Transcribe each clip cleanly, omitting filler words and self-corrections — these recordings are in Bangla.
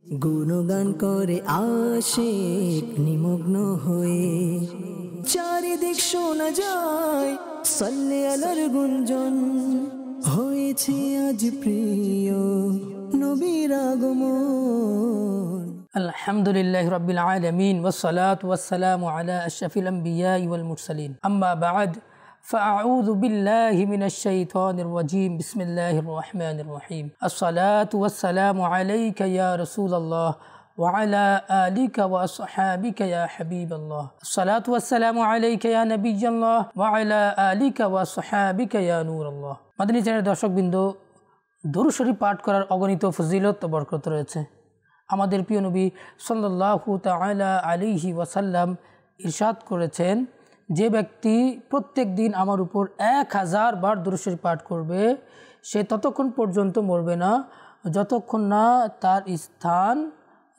গুণগান করে আশিক নিমগ্ন হয়ে, চারিদিক শোনা যায় সাল্লে আলার গুঞ্জন। হয়েছে আজ প্রিয় নবীর আগমন। আলহামদুলিল্লাহি রাব্বিল আলামিন ওয়াসসালাতু ওয়াসসালামু আলা আশরাফিল আমবিয়াই ওয়াল মুরসালিন, আম্মা বা'দ, ফাআউযু বিল্লাহি মিনাশ শাইতানির রাজীম। বিসমিল্লাহির রহমানির রহিম। আসসালাতু ওয়াসসালামু আলাইকা ইয়া রাসূলুল্লাহ ওয়া আলা আলিকা ওয়া আসহাবিকা ইয়া হাবিবাল্লাহ। আসসালাতু ওয়াসসালামু আলাইকা ইয়া নবিয়্যাল্লাহ ওয়া আলা আলিকা ওয়া আসহাবিকা ইয়া নূরাল্লাহ। মাদানী চ্যানেলের দর্শকবৃন্দ, দরুদ শরীফ পাঠ করার অগণিত ফজিলত ও বরকত রয়েছে। আমাদের প্রিয় নবী সাল্লাল্লাহু তাআলা আলাইহি ওয়াসাল্লাম ইরশাদ করেছেন, যে ব্যক্তি প্রত্যেক দিন আমার উপর 1000 বার দরুদ শরীফ পাঠ করবে, সে ততক্ষণ পর্যন্ত মরবে না যতক্ষণ না তার স্থান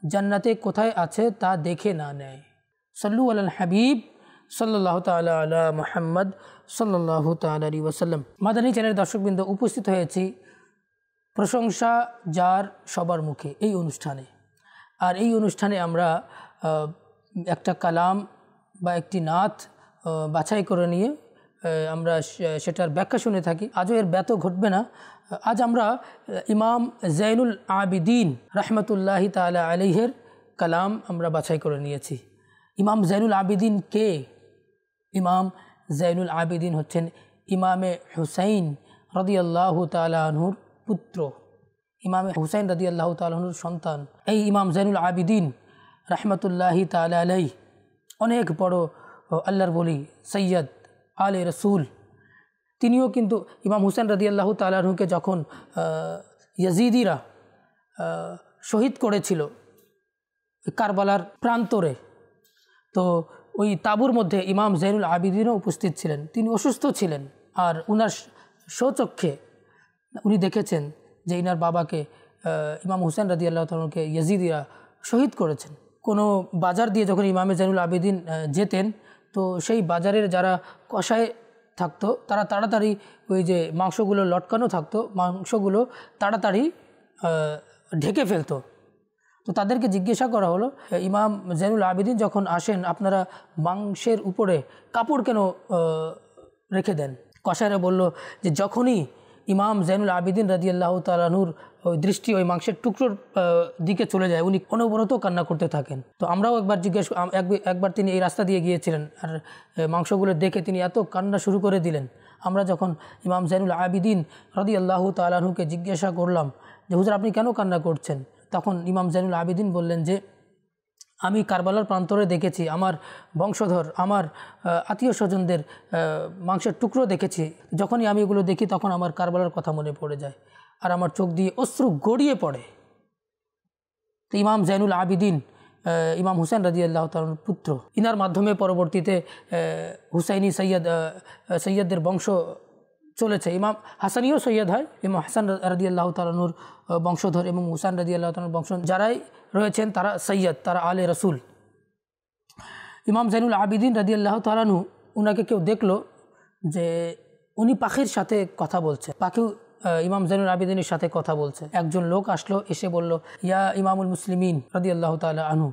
জান্নাতে কোথায় আছে তা দেখে না নেয়। সাল্লু আলাল হাবিব সাল্লাল্লাহু তাআলা আলা মুহাম্মদ সাল্লাল্লাহু তাআলা আলাইহি ওয়াসাল্লাম। মাদানী চ্যানেলের দর্শকবৃন্দ, উপস্থিত হয়েছি প্রশংসা যার সবার মুখে এই অনুষ্ঠানে। আর এই অনুষ্ঠানে আমরা একটা কালাম বা একটি নাত বাছাই করে নিয়ে আমরা সেটার ব্যাখ্যা শুনে থাকি। আজও এর ব্যত ঘটবে না। আজ আমরা ইমাম জাইনুল আবিদিন রাহমাতুল্লাহি তাআলা আলাইহির কালাম আমরা বাছাই করে নিয়েছি। ইমাম জাইনুল আবিদিন কে? ইমাম জাইনুল আবিদিন হচ্ছেন ইমামে হুসাইন রাদিয়াল্লাহু তাআলা আনহুর পুত্র, ইমামে হুসাইন রাদিয়াল্লাহু তাআলা আনহুর সন্তান। এই ইমাম জাইনুল আবিদিন রাহমাতুল্লাহি তাআলা আলাইহি অনেক বড় আল্লাহর বলি, সৈয়দ আলে রসুল। তিনিও কিন্তু ইমাম হুসাইন রাদিয়াল্লাহু তাআলা আনহুকে যখন ইয়াজিদিরা শহীদ করেছিল কারবালার প্রান্তরে, তো ওই তাঁবুর মধ্যে ইমাম জাইনুল আবিদিনও উপস্থিত ছিলেন। তিনি অসুস্থ ছিলেন, আর উনার স্বচক্ষে উনি দেখেছেন যে ইনার বাবাকে ইমাম হুসাইন রাদিয়াল্লাহু তাআলা আনহুকে ইয়াজিদিরা শহীদ করেছেন। কোনো বাজার দিয়ে যখন ইমামে জাইনুল আবিদিন যেতেন, তো সেই বাজারের যারা কষায় থাকতো তারা তাড়াতাড়ি ওই যে মাংসগুলো লটকানো থাকতো, মাংসগুলো তাড়াতাড়ি ঢেকে ফেলতো। তো তাদেরকে জিজ্ঞাসা করা হলো, ইমাম জাইনুল আবিদিন যখন আসেন আপনারা মাংসের উপরে কাপড় কেন রেখে দেন? কষায়রা বলল যে যখনই ইমাম জাইনুল আবিদিন রাদিয়াল্লাহু তাআলা আনহুর ওই দৃষ্টি ওই মাংসের টুকরোর দিকে চলে যায়, উনি অনবরত কান্না করতে থাকেন। তো আমরাও একবার তিনি এই রাস্তা দিয়ে গিয়েছিলেন, আর মাংসগুলো দেখে তিনি এত কান্না শুরু করে দিলেন। আমরা যখন ইমাম জাইনুল আবিদিন রাদিয়াল্লাহু তাআলা আনহুকে জিজ্ঞাসা করলাম যে হুজুর আপনি কেন কান্না করছেন, তখন ইমাম জাইনুল আবিদিন বললেন যে আমি কারবালার প্রান্তরে দেখেছি আমার বংশধর, আমার আত্মীয় স্বজনদের মাংসের টুকরো দেখেছি। যখনই আমি এগুলো দেখি তখন আমার কারবালার কথা মনে পড়ে যায়, আর আমার চোখ দিয়ে অশ্রু গড়িয়ে পড়ে। তো ইমাম জাইনুল আবিদিন ইমাম হুসাইন রাদিয়াল্লাহু তাআলার পুত্র, ইনার মাধ্যমে পরবর্তীতে হুসাইনি সৈয়দদের বংশ চলেছে। ইমাম হাসানিও সৈয়দ হয়, ইমাম হাসান রাদিয়াল্লাহু তাআলার বংশধর এবং হুসাইন রাদিয়াল্লাহু তাআলার বংশ যারাই রয়েছেন তারা সৈয়দ, তারা আলে রসুল। ইমাম জাইনুল আবিদিন রাদিয়াল্লাহু তাআলা আনহু, উনাকে কেউ দেখলো যে উনি পাখির সাথে কথা বলছে, পাখি ইমাম জাইনুল আবিদিনের সাথে কথা বলছে। একজন লোক আসলো, এসে বলল, ইয়া ইমামুল মুসলিমিন রাদিয়াল্লাহু তাআলা আনহু,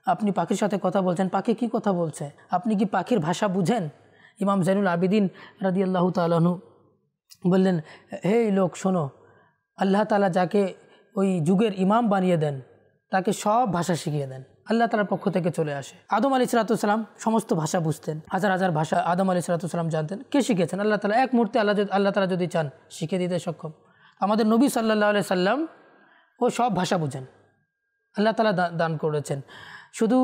আপনি পাখির সাথে কথা বলছেন, পাখি কি কথা বলছে? আপনি কি পাখির ভাষা বুঝেন? ইমাম জাইনুল আবিদিন রাদিয়াল্লাহু তাআলা আনহু বললেন, হে লোক শোনো, আল্লাহ তাআলা যাকে ওই যুগের ইমাম বানিয়ে দেন তাকে সব ভাষা শিখিয়ে দেন, আল্লাহ তাআলার পক্ষ থেকে চলে আসে। আদম আলাইহিস সালাম সমস্ত ভাষা বুঝতেন, হাজার হাজার ভাষা আদম আলাইহিস সালাম জানতেন। কে শিখেছেন? আল্লাহ তাআলা। এক মুহূর্তে আল্লাহ তাআলা যদি চান শিখিয়ে দিতে সক্ষম। আমাদের নবী সাল্লাল্লাহু আলাইহি সাল্লাম ও সব ভাষা বুঝেন, আল্লাহ তাআলা দান করেছেন। শুধু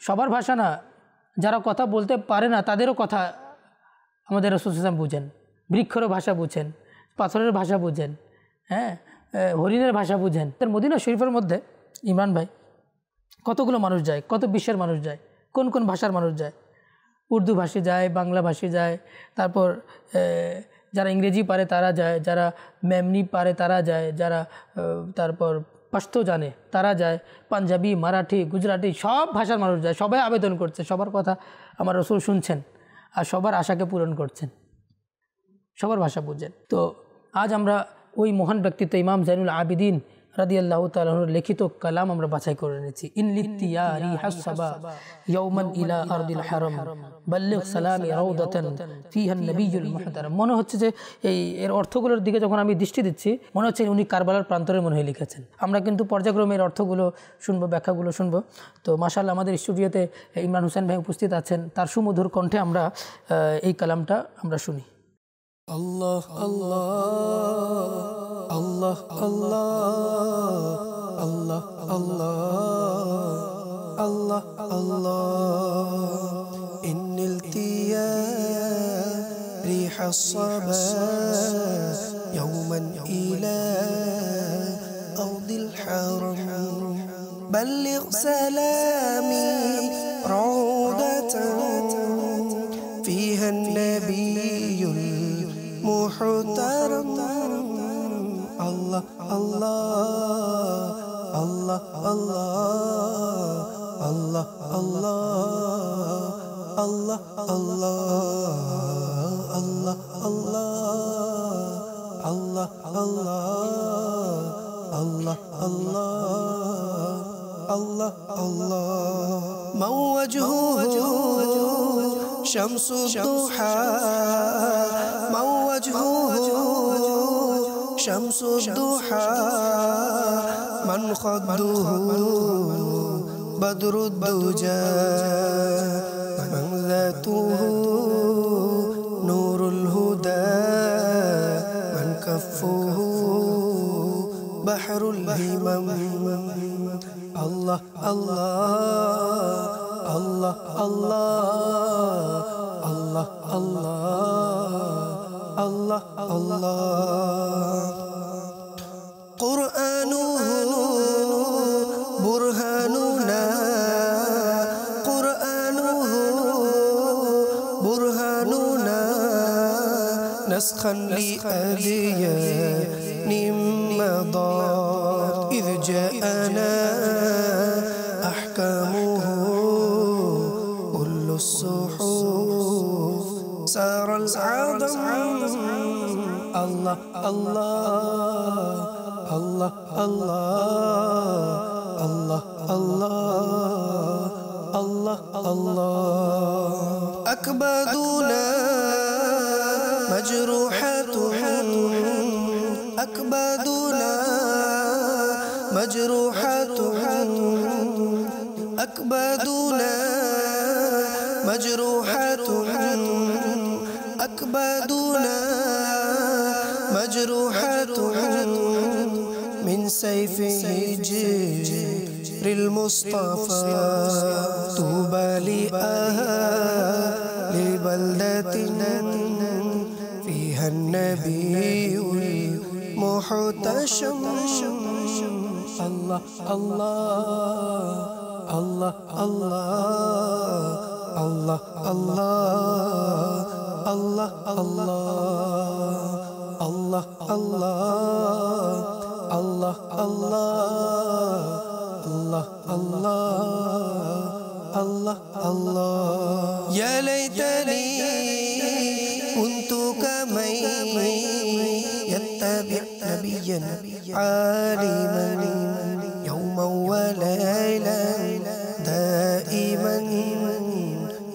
সবার ভাষা না, যারা কথা বলতে পারে না তাদেরও কথা আমাদের রাসূল সাল্লাল্লাহু আলাইহি ওয়াসাল্লাম বুঝেন। বৃক্ষেরও ভাষা বুঝেন, পাথরের ভাষা বুঝেন, হরিণের ভাষা বুঝেন। মদিনা শরীফের মধ্যে ইমরান ভাই কতগুলো মানুষ যায়, কত বিশ্বের মানুষ যায়, কোন কোন ভাষার মানুষ যায়? উর্দু ভাষী যায়, বাংলা ভাষী যায়, তারপর যারা ইংরেজি পারে তারা যায়, যারা মেমনি পারে তারা যায়, যারা তারপর পশতো জানে তারা যায়, পাঞ্জাবি, মারাঠি, গুজরাটি সব ভাষার মানুষ যায়। সবাই আবেদন করছে, সবার কথা আমার রাসূল শুনছেন আর সবার আশাকে পূরণ করছেন, সবার ভাষা বুঝেন। তো আজ আমরা ওই মহান ব্যক্তিত্ব ইমাম জাইনুল আবিদিন রাদিয়াল্লাহু তাআলা আনহুর লিখিত কালাম আমরা বাছাই করে নিয়েছি। ইন লিতিয়ারি হাসসাবা ইয়াওমান ইলা আরদিল হারাম বাল্লিগ সালামি রাউদাতান ফিহা নবিয়ুল মুহতারাম। মনে হচ্ছে যে এর অর্থগুলোর দিকে যখন আমি দৃষ্টি দিচ্ছি মনে হচ্ছে উনি কারবালার প্রান্তরে মনে হয় লিখেছেন। আমরা কিন্তু পর্যায়ক্রমে এর অর্থগুলো শুনবো, ব্যাখ্যাগুলো শুনবো। তো মাশাআল্লাহ আমাদের স্টুডিওতে ইমরান হোসেন ভাই উপস্থিত আছেন, তার সুমধুর কণ্ঠে আমরা এই কালামটা আমরা শুনি। আল্লাহ আল্লাহ আল্লাহ আল্লাহ আল্লাহ আল্লাহ আল্লাহ আল্লাহ ইন্নিল তিয়া ريح الصبا يوما إلى أرض الحرم بلغ سلامي روضة فيها النبي المحترم الله الله الله الله الله الله الله الله الله الله الله الله الله الله من وجهه شمس الضحى من وجهه شمس الضحى من خده بدر الدجى من ذاته نور الهدى من كفه بحر الهمم الله الله الله الله الله الله الله الله قرآنه برهاننا قرآنه برهاننا نسخا لأديان مضات إذ جاءنا أحكامه كل الصحف سار العظم الله الله الله الله الله الله الله أكبادنا مجروحة أكبادنا مجروحة أكبادنا مجروحة أكبادنا مجروحة من سيفه جبر المصطفى طوبى لأهل بلدة فيها النبي المحتشم الله الله الله الله الله الله الله الله الله الله الله الله الله يا ليتني كنت كمن يتبع نبيا عالما يوما وليلا دائما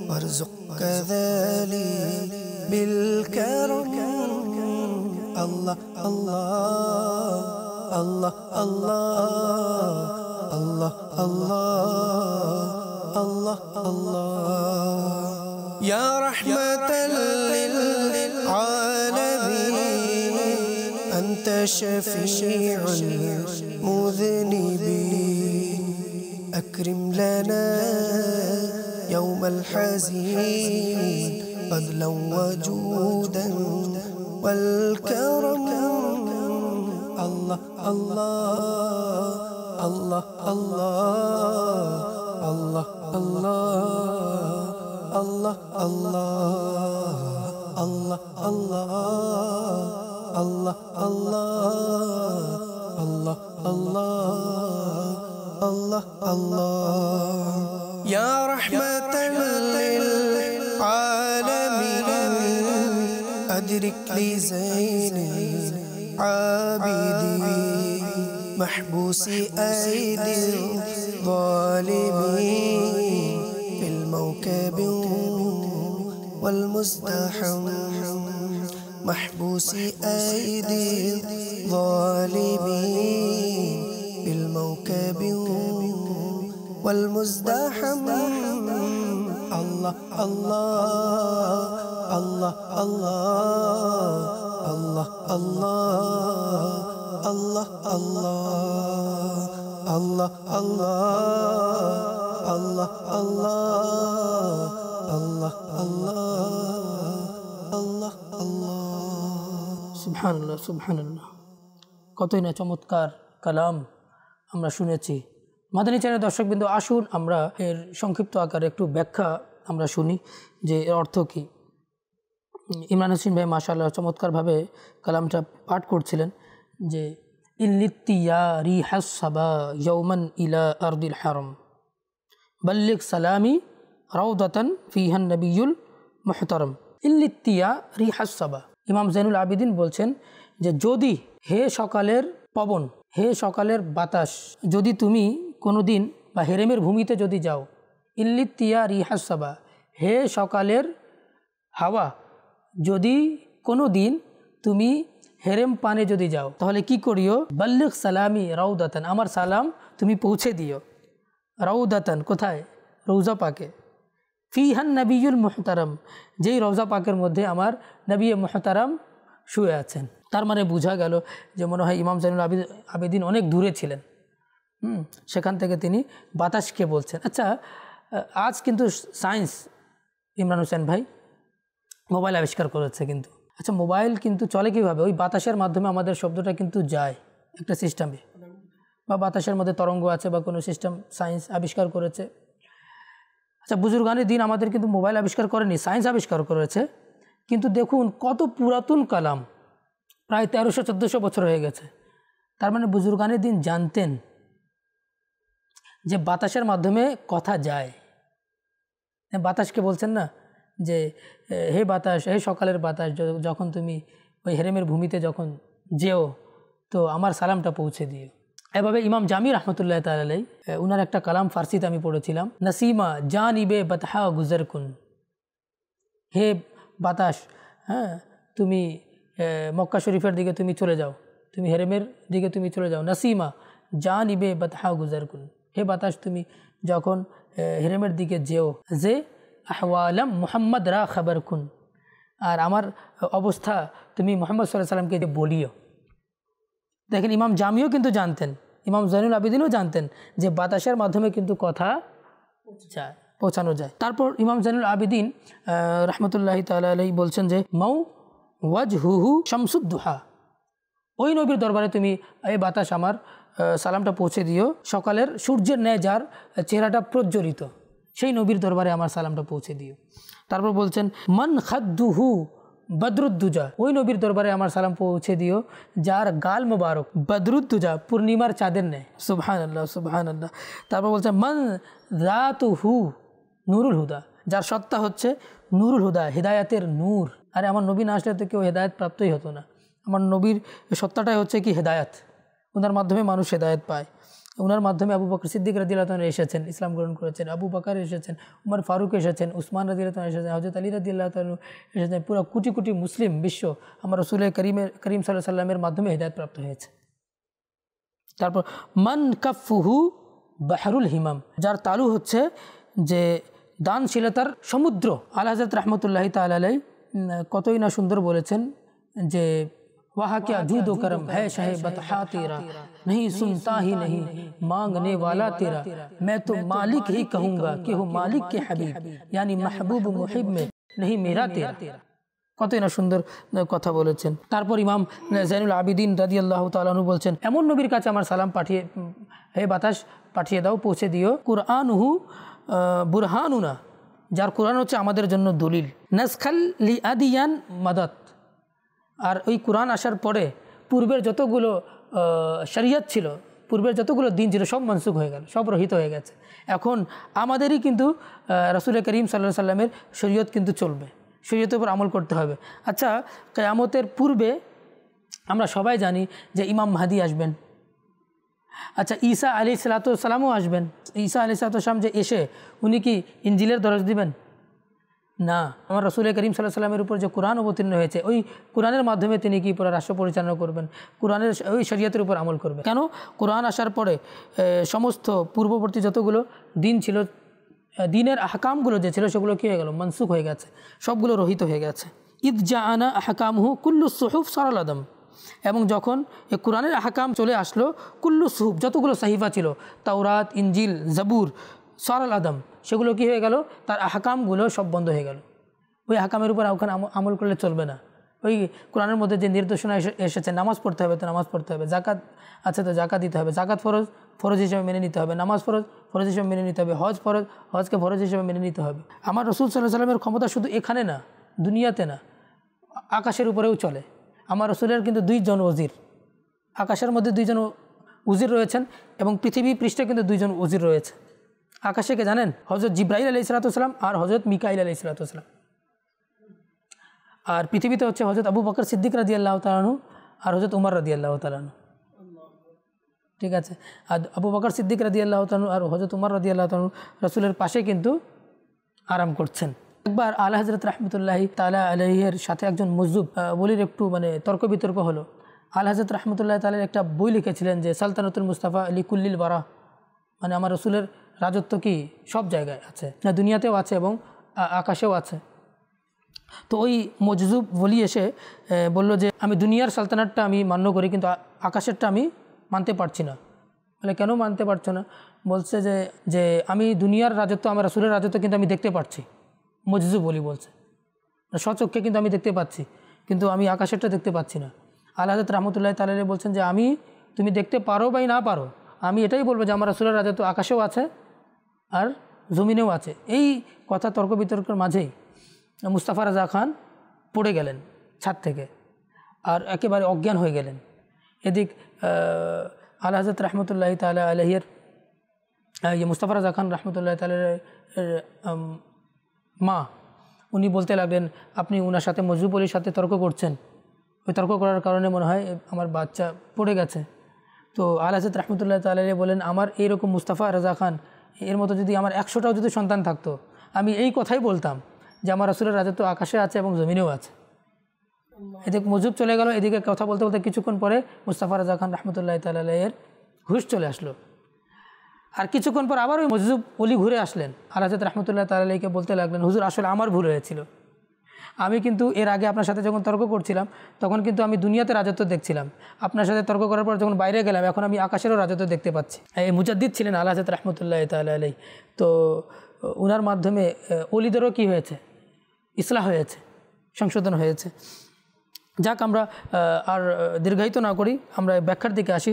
وارزق كذلك بالكرم الله الله الله الله الله الله الله يا رحمة للعالمين أنت شفيع المذنبين أكرم لنا يوم الحزين فضلا وجودا والكرم الله الله الله الله الله الله الله الله الله الله الله الله يا رحمة للعالمين أدرك لزين العابدين محبوس أيدي الظالمين في الموكب والمزدحم محبوس أيدي الظالمين في الموكب والمزدحم الله الله الله الله الله الله الله الله الله الله الله الله সুবহানাল্লাহ সুবহানাল্লাহ। কতই না চমৎকার কালাম আমরা শুনেছি। মাদানী চ্যানেল দর্শকবৃন্দ, আসুন আমরা এর সংক্ষিপ্ত আকারে একটু ব্যাখ্যা আমরা শুনি যে এর অর্থ কী। ইমরান হোসেন ভাই মাশাআল্লাহ চমৎকারভাবে কালামটা পাঠ করছিলেন যে ইল্লিতিয়া রিহাস সাবা ইয়াওমান ইলা আরদিল হারাম বাল্লিগ সালামি রাউদাতান ফিহান নবিয়ুল মুহতারাম। ইল্লিতিয়া রিহাস সাবা, ইমাম জাইনুল আবিদিন বলছেন যে যদি হে সকালের পবন, হে সকালের বাতাস, যদি তুমি কোনো দিন বা হেরেমের ভূমিতে যদি যাও, ইল্লিতিয়া রিহাস সাবা, হে সকালের হাওয়া, যদি কোনো দিন তুমি হেরেম পানে যদি যাও তাহলে কি করিও, বাল্লিগ সালামি রাউদাতান, আমার সালাম তুমি পৌঁছে দিও। রাউদাতান কোথায়? রৌজা পাকে। ফিহান নবিয়ুল মুহতারাম, যেই রওজা পাকের মধ্যে আমার নবী মুহতারাম শুয়ে আছেন। তার মানে বোঝা গেল যে মনে হয় ইমাম জাইনুল আবেদিন অনেক দূরে ছিলেন, সেখান থেকে তিনি বাতাসকে বলছেন। আচ্ছা, আজ কিন্তু সায়েন্স, ইমরান হোসেন ভাই মোবাইল আবিষ্কার করেছে, কিন্তু আচ্ছা মোবাইল কিন্তু চলে কীভাবে? ওই বাতাসের মাধ্যমে আমাদের শব্দটা কিন্তু যায় একটা সিস্টেমে, বা বাতাসের মধ্যে তরঙ্গ আছে বা কোনো সিস্টেম সায়েন্স আবিষ্কার করেছে। আচ্ছা, বুজুর্গানের দিন আমাদের কিন্তু মোবাইল আবিষ্কার করেনি, সায়েন্স আবিষ্কার করেছে। কিন্তু দেখুন কত পুরাতন কালাম, প্রায় 1300-1400 বছর হয়ে গেছে। তার মানে বুজুর্গানের দিন জানতেন যে বাতাসের মাধ্যমে কথা যায়। বাতাসকে বলছেন না যে হে বাতাস, হে সকালের বাতাস, যখন তুমি ওই হেরেমের ভূমিতে যখন যেও তো আমার সালামটা পৌঁছে দিও। এভাবে ইমাম জামি রহমতুল্লাহ তাআলা আলাইহি উনার একটা কালাম ফার্সিতে আমি পড়েছিলাম, নসিমা জানিবে বতহা গুজর কুন, হে বাতাস, হ্যাঁ তুমি মক্কা শরীফের দিকে তুমি চলে যাও, তুমি হেরেমের দিকে তুমি চলে যাও। নসিমা জানিবে বতহা গুজর কুন, হে বাতাস তুমি যখন হেরেমের দিকে যেও, যে আহওয়ালাম মুহাম্মদ রা খবর কুন, আর আমার অবস্থা তুমি মুহাম্মদ সাল্লাল্লাহু আলাইহি সাল্লামকে বলিও। দেখেন ইমাম জামিও কিন্তু জানতেন, ইমাম জাইনুল আবেদিনও জানতেন যে বাতাসের মাধ্যমে কিন্তু কথা পৌঁছানো যায়। তারপর ইমাম জাইনুল আবেদিন রহমতুল্লাহি তাআলা আলাইহি বলছেন যে মাউ ওয়াজহুহু শামসুদ্দুহা, ওই নবীর দরবারে তুমি এই বাতাস আমার সালামটা পৌঁছে দিও, সকালের সূর্যের ন্যায় যার চেহারাটা প্রজ্বলিত, সেই নবীর দরবারে আমার সালামটা পৌঁছে দিও। তারপর বলছেন মান খাদ্দুহু বদরুদ্দুজা, ওই নবীর দরবারে আমার সালাম পৌঁছে দিও যার গাল মুবারক বদরুদ্দুজা, পূর্ণিমার চাঁদের নেয়। সুবহানাল্লাহ সুবহানাল্লাহ। তারপর বলছেন মান যাতুহু নুরুল হুদা, যার সত্তা হচ্ছে নুরুল হুদা, হেদায়াতের নূর। আরে আমার নবী না আসলে তো কেউ হেদায়ত প্রাপ্তই হতো না। আমার নবীর সত্তাটাই হচ্ছে কি হেদায়াত, ওনার মাধ্যমে মানুষ হেদায়ত পায়। ওনার মাধ্যমে আবু বকর সিদ্দিক রাদিয়াল্লাহু তাআলা এসেছেন, ইসলাম গ্রহণ করেছেন, আবু বকর এসেছেন, উমর ফারুক এসেছেন, উসমান রাদিয়াল্লাহু তাআলা এসেছেন, হযরত আলী রাদিয়াল্লাহু তাআলা এসেছেন। পুরো কোটি কোটি মুসলিম বিশ্ব আমার রাসূল করিম সাল্লাল্লাহু আলাইহি সাল্লামের মাধ্যমে হেদায়েত প্রাপ্ত হয়েছে। তারপর মান কাফুহু বাহরুল হিমাম, যার তালু হচ্ছে যে দানশীলতার সমুদ্র। আলা হযরত রাহমাতুল্লাহি তাআলা আলাইহি কতই না সুন্দর বলেছেন যে वहाँ क्या जूदो करम है शहे बतहा तेरा, नहीं सुनता ही नहीं मांगने वाला तेरा, मैं तो मालिक ही कहूँगा कि हो मालिक के हबीब, यानी महबूब मुहिब में नहीं मेरा तेरा। কতই না সুন্দর কথা বলেছেন। তারপর ইমাম জাইনুল আবিদিন রাদিয়াল্লাহু তাআলা আনহু বলছেন এমন নবীর কাছে আমার সালাম পাঠিয়ে, হে বাতাস পাঠিয়ে দাও, পৌঁছে দিও, কুরআনুহু বুরহানুনা, যার কোরআন হচ্ছে আমাদের জন্য দলিল, নাসখাল লি আদিয়ান মাদাত, আর ওই কোরআন আসার পরে পূর্বের যতগুলো শরিয়ত ছিল, পূর্বের যতগুলো দিন ছিল সব মনসুখ হয়ে গেল, সব রহিত হয়ে গেছে। এখন আমাদেরই কিন্তু রাসূল করিম সাল্লাল্লাহু আলাইহি সাল্লামের শরিয়ত কিন্তু চলবে, শরিয়তের উপর আমল করতে হবে। আচ্ছা, কিয়ামতের পূর্বে আমরা সবাই জানি যে ইমাম মাহদি আসবেন, আচ্ছা, ঈসা আলাইহিসসালামও আসবেন। ঈসা আলাইহিসসালাম যে এসে উনি কি ইনজিলের দরজ দিবেন? না, আমার রাসূল করিম সাল্লাল্লাহু আলাইহি ওয়াসাল্লামের উপর যে কোরআন অবতীর্ণ হয়েছে ওই কোরআনের মাধ্যমে তিনি কি পুরো রাষ্ট্র পরিচালনা করবেন, কোরআনের ওই শরীয়তের উপর আমল করবেন। কেন? কোরআন আসার পরে সমস্ত পূর্ববর্তী যতগুলো দিন ছিল, দিনের আহকামগুলো যে ছিল সেগুলো কী হয়ে গেল? মনসুখ হয়ে গেছে, সবগুলো রহিত হয়ে গেছে। ইদ জাআনা আহকামহু কুল্লু সুহুফ সারাল আদম। এবং যখন এই কোরআনের আহকাম চলে আসলো, কুল্লু সুহুফ যতগুলো সাহিফা ছিল, তাওরাত, ইনজিল, জাবুর, সারাল আদম, সেগুলো কী হয়ে গেল? তার আহকামগুলো সব বন্ধ হয়ে গেল। ওই আহকামের উপর ওখানে আমল করলে চলবে না। ওই কোরআনের মধ্যে যে নির্দেশনা এসেছে, নামাজ পড়তে হবে তো নামাজ পড়তে হবে, জাকাত আছে তো জাকাত দিতে হবে, জাকাত ফরজ ফরজ হিসেবে মেনে নিতে হবে, নামাজ ফরজ ফরজ হিসেবে মেনে নিতে হবে, হজ ফরজ হজকে ফরজ হিসেবে মেনে নিতে হবে। আমার রাসূল সাল্লাল্লাহু আলাইহি ওয়াসাল্লামের ক্ষমতা শুধু এখানে না, দুনিয়াতে না, আকাশের উপরেও চলে। আমার রাসূলের কিন্তু 2 জন ওজির, আকাশের মধ্যে 2 জন উজির রয়েছেন এবং পৃথিবী পৃষ্ঠে কিন্তু 2 জন উজির রয়েছে। আকাশে কে জানেন? হযরত জিবরাইল আলাইহিস সালাম আর হযরত মিকাইল আলাইহিস সালাম। আর পৃথিবীতে হচ্ছে হযরত আবু বকর সিদ্দিক রাদিয়াল্লাহু তাআলা আনহু আর হযরত উমর রাদিয়াল্লাহু তাআলা আনহু। ঠিক আছে, আর আবু বকর সিদ্দিক রাদিয়াল্লাহু তাআলা আর হযরত উমর রাদিয়াল্লাহু তাআলা রাসূলের পাশে কিন্তু আরাম করছেন। একবার আলা হযরত রাহমাতুল্লাহি তাআলা আলাইহির সাথে একজন মজজুব বলির একটু তর্ক বিতর্ক হলো। আলা হযরত রাহমাতুল্লাহি তাআলা একটা বই লিখেছিলেন যে সালতানাতুল মুস্তাফা আলী কুল্লিল বারা, আমার রাসূলের রাজত্ব কি সব জায়গায় আছে, না দুনিয়াতেও আছে এবং আকাশেও আছে। তো ওই মজজুব বলি এসে বলল যে আমি দুনিয়ার সালতানাতটা আমি মান্য করি, কিন্তু আকাশেরটা আমি মানতে পারছি না। বলে কেন মানতে পারছো না? বলছে যে আমি দুনিয়ার রাজত্ব, আমার রাসূলের রাজত্ব কিন্তু আমি দেখতে পাচ্ছি। মজজুব বলি বলছে স্বচক্ষে কিন্তু আমি দেখতে পাচ্ছি, কিন্তু আমি আকাশেরটা দেখতে পাচ্ছি না। আলা হযরত রাহমাতুল্লাহি তাআলা বলছেন যে তুমি দেখতে পারো বা না পারো, আমি এটাই বলবো যে আমার রাসূলের রাজত্ব আকাশেও আছে আর জমিনেও আছে। এই কথা তর্ক বিতর্কের মাঝেই মুস্তাফা রাজা খান পড়ে গেলেন ছাদ থেকে আর একেবারে অজ্ঞান হয়ে গেলেন। এদিক আলা হযরত রাহমাতুল্লাহি তাআলা আলাইহির মুস্তাফা রাজা খান রাহমাতুল্লাহি তাআলা মা, উনি বলতে লাগলেন আপনি ওনার সাথে মজজুব আলীর সাথে তর্ক করছেন, ওই তর্ক করার কারণে মনে হয় আমার বাচ্চা পড়ে গেছে। তো আলা হযরত রাহমাতুল্লাহি তাআলা বলেন আমার এইরকম মুস্তাফা রাজা খান এর মতো যদি আমার 100টাও যদি সন্তান থাকতো, আমি এই কথাই বলতাম যে আমার রাসূলের রাজত্ব আকাশে আছে এবং জমিনেও আছে। এদিকে মজজুব চলে গেল, এদিকে কথা বলতে বলতে কিছুক্ষণ পরে মুস্তাফা রাজা খান রাহমাতুল্লাহি তাআলা আলাইহির হুঁশ চলে আসলো। আর কিছুক্ষণ পর আবার ওই মজজুব ওলি ঘুরে আসলেন, আলা হযরত রাহমাতুল্লাহি তাআলা আলাইহিকে বলতে লাগলেন হুজুর আসলে আমার ভুল হয়েছিল, আমি কিন্তু এর আগে আপনার সাথে যখন তর্ক করছিলাম তখন কিন্তু আমি দুনিয়াতে রাজত্ব দেখছিলাম, আপনার সাথে তর্ক করার পর যখন বাইরে গেলাম এখন আমি আকাশেরও রাজত্ব দেখতে পাচ্ছি। এই মুজাদ্দিদ ছিলেন আলা হযরত রাহমাতুল্লাহি তাআলা আলাইহি। তো ওনার মাধ্যমে ওলিদেরও কী হয়েছে? ইসলাহ হয়েছে, সংশোধন হয়েছে। যাক, আমরা আর দীর্ঘায়িত না করি, আমরা ব্যাখ্যার দিকে আসি।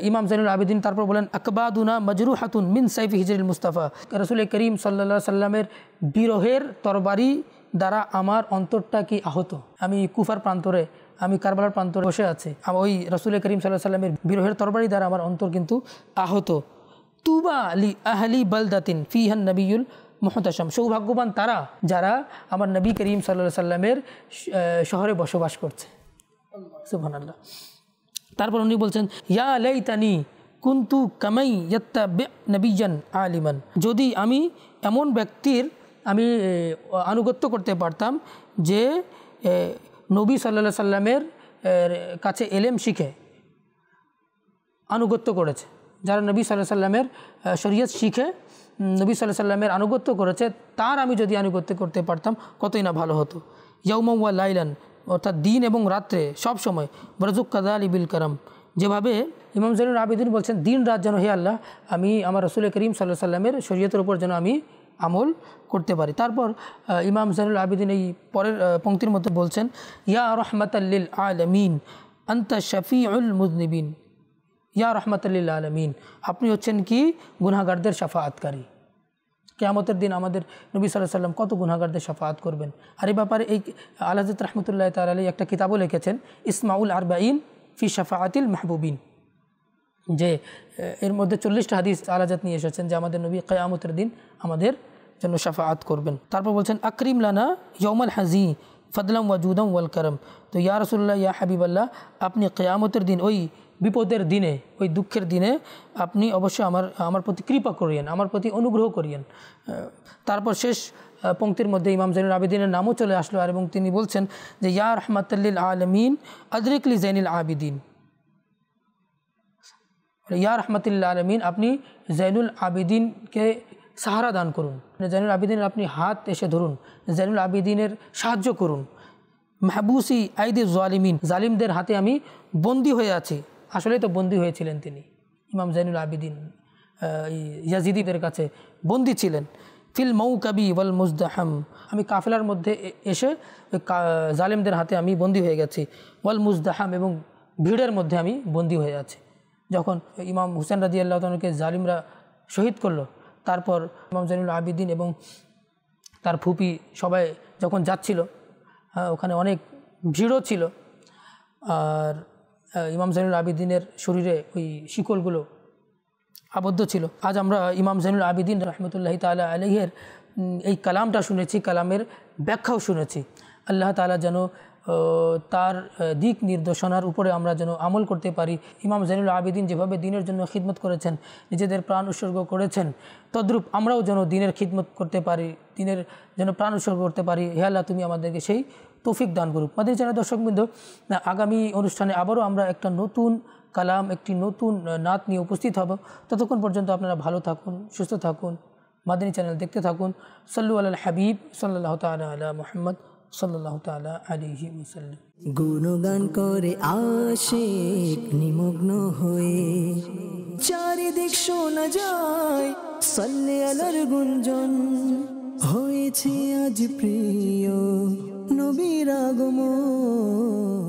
ইমাম জাইনুল আবেদিন তারপর বলেন আকবাদুনা মাজরুহাতুন মিন সাইফি হিজরিল মুস্তাফা, রাসূল করিম সাল্লাল্লাহু আলাইহি সাল্লামের বিরহের তরবারি দ্বারা আমার অন্তরটা কি আহত। আমি কুফার প্রান্তরে, আমি কারবালার প্রান্তরে বসে আছি, ওই রাসূল করিম সাল্লাল্লাহু আলাইহি সাল্লামের বিরহের তরবারি দ্বারা আমার অন্তর কিন্তু আহত। তুবা লি আহলি বালদাতিন ফিহান নবিয়ুল মুহতাশাম, সৌভাগ্যবান তারা যারা আমার নবী করিম সাল্লাল্লাহু আলাইহি সাল্লামের শহরে বসবাস করছে। সুবহানাল্লাহ। তারপর উনি বলছেন ইয়া লাইতানি কুনতু কামাই ইয়াত্তাবি নবিয়ান আলিমান, যদি আমি এমন ব্যক্তির আমি আনুগত্য করতে পারতাম যে নবী সাল্লাল্লাহু আলাইহি সাল্লামের কাছে এলেম শিখে আনুগত্য করেছে, যারা নবী সাল্লাল্লাহু আলাইহি সাল্লামের শরীয়ত শিখে নবী সাল্লাল্লাহু আলাইহি সাল্লামের আনুগত্য করেছে, তার আমি যদি আনুগত্য করতে পারতাম কতই না ভালো হতো। ইয়াউমা ওয়া লাইলান, অর্থাৎ দিন এবং রাত্রে সব সময়, বরজুক কাদালি বিল কারাম, যেভাবে ইমাম জাইনুল আবেদিন বলছেন দিন রাত যেন হে আল্লাহ আমি আমার রাসূল করিম সাল্লাল্লাহু আলাইহি সাল্লামের শরীয়তের উপর যেন আমি আমল করতে পারি। তারপর ইমাম জাইনুল আবেদিন এই পরের পংক্তির মধ্যে বলছেন ইয়া রাহমাতাল লিল আলামিন আনতা শাফিউল মুযনিবিন, ইয়া রাহমাতাল লিল আলামিন, আপনি হচ্ছেন কি গুনাহগারদের শাফাআতকারী। কিয়ামতের দিন আমাদের নবী সাল্লাল্লাহু আলাইহি সাল্লাম কত গুনাহগারদের শাফাআত করবেন। আর এই ব্যাপারে এই আলা হযরত রাহমাতুল্লাহি তাআলা আলাইহি একটা কিতাবও লিখেছেন ইসমাউল আরবাঈন ফি শাফাআতিল মাহবুবিন, যে এর মধ্যে 40টা হাদিস আলা হযরত নিয়ে এসেছেন যে আমাদের নবী কিয়ামতের দিন আমাদের জন্য শাফাআত করবেন। তারপর বলছেন আকরিম লানা ইয়াউমাল হাজি ফদলাম ওয়াজুদম ওয়াল করম। তো ইয়া রাসূলুল্লাহ, ইয়া হাবিবাল্লাহ, আপনি কিয়ামতের দিন, ওই বিপদের দিনে, ওই দুঃখের দিনে আপনি অবশ্যই আমার প্রতি কৃপা করিয়েন, আমার প্রতি অনুগ্রহ করিয়েন। তারপর শেষ পংক্তির মধ্যে ইমাম জাইনুল আবেদিনের নামও চলে আসলো, আর এবং তিনি বলছেন যে ইয়া রাহমাতাল্লিল আলামিন আদরিকলি জাইনুল আবেদিন, ইয়া রাহমাতুল্লিল আলামিন, আপনি জাইনুল আবেদিনকে সাহারা দান করুন, জাইনুল আবেদিনের আপনি হাত এসে ধরুন, জাইনুল আবেদিনের সাহায্য করুন। মাহবুসি আইদি জালিমিন, জালিমদের হাতে আমি বন্দী হয়ে আছি। আসলেই তো বন্দী হয়েছিলেন তিনি, ইমাম জাইনুল আবেদিন ইয়াজিদিদের কাছে বন্দী ছিলেন। ফিল মৌকাবি ওয়াল মুজদাহাম, আমি কাফেলার মধ্যে এসে জালিমদের হাতে আমি বন্দী হয়ে গেছি। ওয়াল মুজদাহাম, এবং ভিড়ের মধ্যে আমি বন্দী হয়ে আছি। যখন ইমাম হুসেন রাদিয়াল্লাহু তাআলাকে জালিমরা শহীদ করলো, তারপর ইমাম জাইনুল আবেদিন এবং তার ফুপি সবাই যখন যাচ্ছিল, ওখানে অনেক ভিড়ও ছিল, আর ইমাম জাইনুল আবেদিনের শরীরে ওই শিকলগুলো আবদ্ধ ছিল। আজ আমরা ইমাম জাইনুল আবেদিন রহমতুল্লাহি তাআলা আলাইহির এই কালামটা শুনেছি, কালামের ব্যাখ্যাও শুনেছি। আল্লাহ তাআলা যেন তার দিক নির্দেশনার উপরে আমরা যেন আমল করতে পারি। ইমাম জাইনুল আবেদিন যেভাবে দিনের জন্য খিদমত করেছেন, নিজেদের প্রাণ উৎসর্গ করেছেন, তদ্রূপ আমরাও যেন দিনের খিদমত করতে পারি, দিনের যেন প্রাণ উৎসর্গ করতে পারি। হে আল্লাহ, তুমি আমাদেরকে সেই তৌফিক দান করুক। মাদানী চ্যানেল দর্শকবৃন্দ, আগামী অনুষ্ঠানে আবারও আমরা একটা নতুন কালাম, একটি নতুন নাত নিয়ে উপস্থিত হব। ততক্ষণ পর্যন্ত আপনারা ভালো থাকুন, সুস্থ থাকুন, মাদানী চ্যানেল দেখতে থাকুন। সাল্লু আলাল হাবিব সাল্লাল্লাহু তাআলা আলা মুহাম্মদ সাল্লাল্লাহু তাআলা আলাইহি ওয়াসাল্লাম। গুণগান করে আশিক নিমগ্ন হয়ে, চারিদিক শোনা যায় সাল্লে আলার গুঞ্জন। হয়েছে আজ প্রিয় নবীর আগমন।